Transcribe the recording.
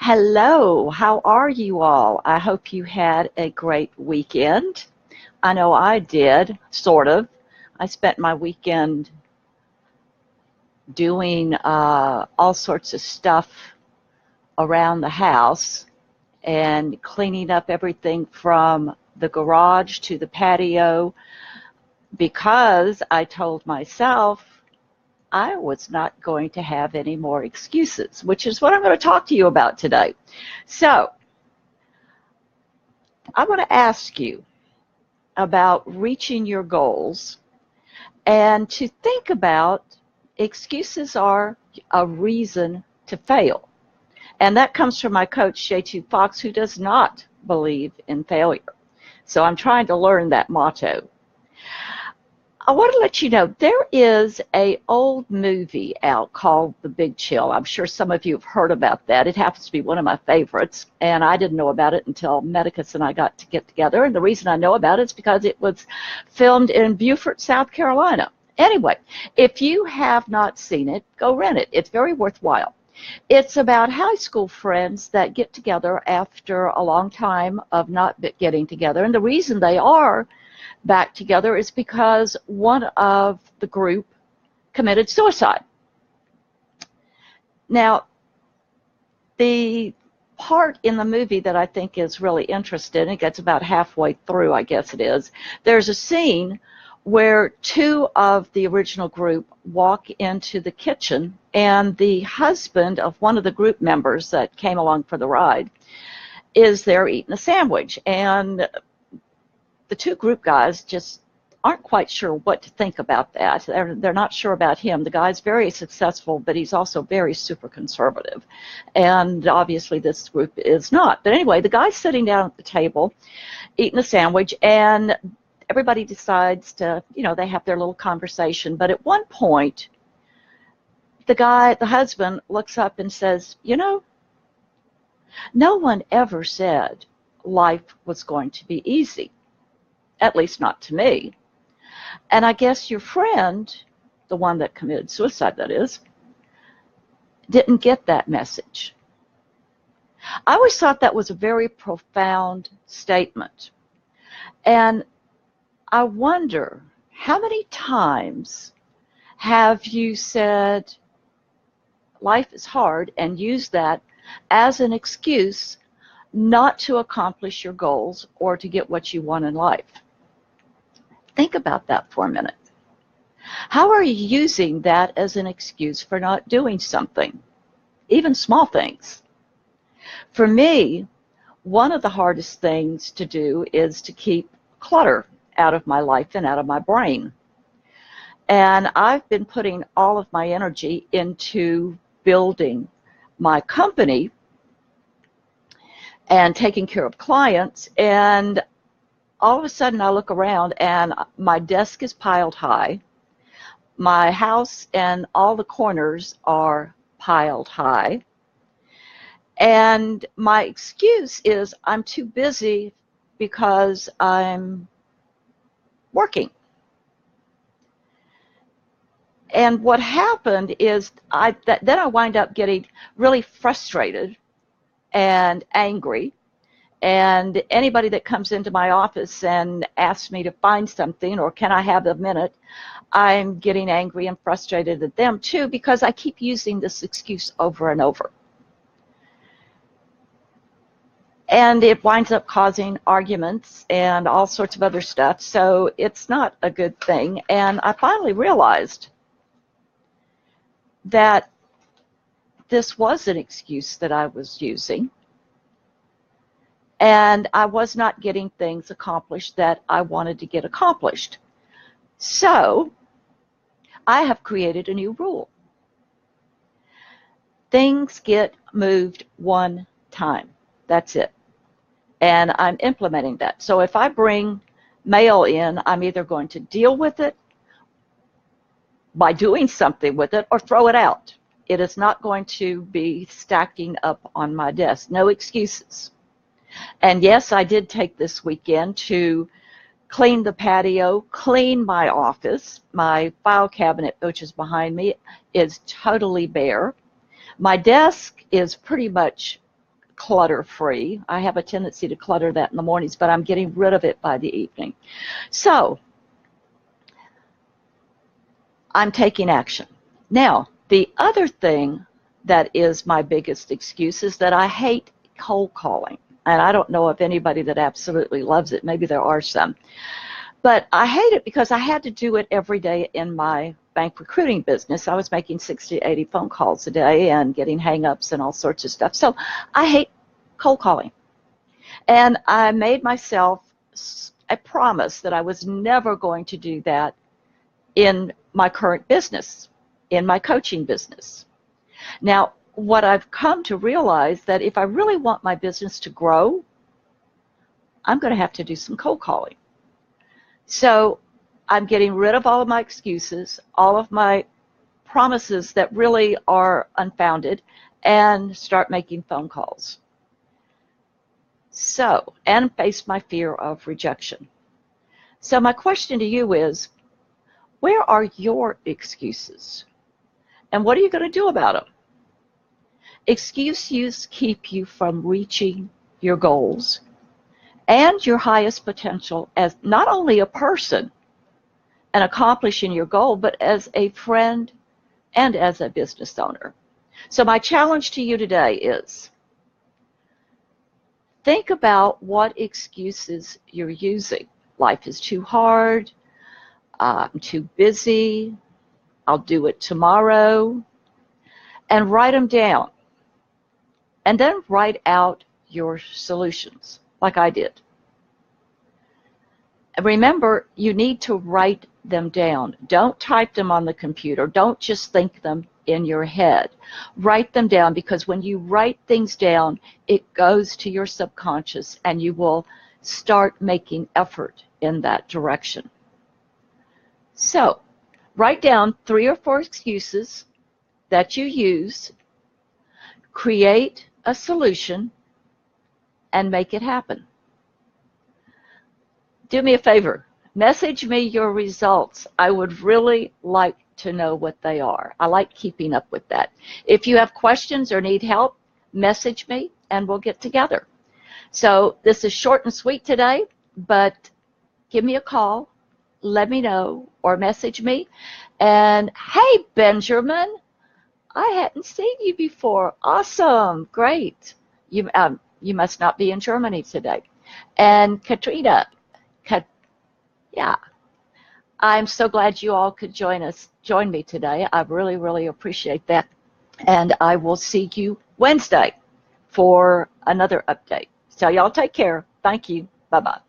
Hello, how are you all? I hope you had a great weekend. I know I did, sort of. I spent my weekend doing all sorts of stuff around the house and cleaning up everything from the garage to the patio because I told myself I was not going to have any more excuses, which is what I'm going to talk to you about today. So, I want to ask you about reaching your goals and to think about excuses are a reason to fail. And that comes from my coach, J2 Fox, who does not believe in failure. So I'm trying to learn that motto. I want to let you know there is an old movie out called The Big Chill. I'm sure some of you have heard about that. It happens to be one of my favorites, and I didn't know about it until Medicus and I got to get together. And the reason I know about it is because it was filmed in Beaufort, South Carolina. Anyway, if you have not seen it, go rent it. It's very worthwhile. It's about high school friends that get together after a long time of not getting together. And the reason they are back together is because one of the group committed suicide. Now, the part in the movie that I think is really interesting, it gets about halfway through, I guess it is, there's a scene where two of the original group walk into the kitchen, and the husband of one of the group members that came along for the ride is there eating a sandwich. And the two group guys just aren't quite sure what to think about that. They're not sure about him. The guy's very successful, but he's also very super conservative. And obviously this group is not. But anyway, the guy's sitting down at the table eating a sandwich, and everybody decides to, they have their little conversation. But at one point, the husband, looks up and says, no one ever said life was going to be easy. At least not to me. And I guess your friend, the one that committed suicide, that is, didn't get that message. I always thought that was a very profound statement. And I wonder, how many times have you said life is hard and used that as an excuse not to accomplish your goals or to get what you want in life? Think about that for a minute. How are you using that as an excuse for not doing something, even small things? For me, one of the hardest things to do is to keep clutter out of my life and out of my brain. And I've been putting all of my energy into building my company and taking care of clients, and all of a sudden I look around and my desk is piled high. My house and all the corners are piled high. And my excuse is I'm too busy because I'm working. And what happened is then I wind up getting really frustrated and angry. And anybody that comes into my office and asks me to find something or can I have a minute, I'm getting angry and frustrated at them too because I keep using this excuse over and over. And it winds up causing arguments and all sorts of other stuff. So it's not a good thing. And I finally realized that this was an excuse that I was using. And I was not getting things accomplished that I wanted to get accomplished. So I have created a new rule. Things get moved one time. That's it. And I'm implementing that. So if I bring mail in, I'm either going to deal with it by doing something with it or throw it out. It is not going to be stacking up on my desk. No excuses. And yes, I did take this weekend to clean the patio, clean my office. My file cabinet, which is behind me, is totally bare. My desk is pretty much clutter-free. I have a tendency to clutter that in the mornings, but I'm getting rid of it by the evening. So I'm taking action. Now, the other thing that is my biggest excuse is that I hate cold calling. And I don't know of anybody that absolutely loves it. Maybe there are some. But I hate it because I had to do it every day in my bank recruiting business. I was making 60 to 80 phone calls a day and getting hang-ups and all sorts of stuff. So I hate cold calling. And I made myself a promise that I was never going to do that in my current business, in my coaching business. Now, what I've come to realize that if I really want my business to grow, I'm going to have to do some cold calling. So I'm getting rid of all of my excuses, all of my promises that really are unfounded, and start making phone calls. So, and face my fear of rejection. So my question to you is, where are your excuses? And what are you going to do about them? Excuses keep you from reaching your goals and your highest potential as not only a person and accomplishing your goal, but as a friend and as a business owner. So my challenge to you today is think about what excuses you're using. Life is too hard. I'm too busy. I'll do it tomorrow. And write them down. And then write out your solutions, like I did. And remember, you need to write them down. Don't type them on the computer. Don't just think them in your head. Write them down, because when you write things down, it goes to your subconscious and you will start making effort in that direction. So, write down 3 or 4 excuses that you use, create a solution, and make it happen. Do me a favor. Message me your results. I would really like to know what they are. I like keeping up with that. If you have questions or need help, message me and we'll get together. So this is short and sweet today, but give me a call, let me know, or message me. And hey, Benjamin, I hadn't seen you before. Awesome. Great. You must not be in Germany today. And Katrina, yeah, I'm so glad you all could join me today. I really, really appreciate that. And I will see you Wednesday for another update. So y'all take care. Thank you. Bye-bye.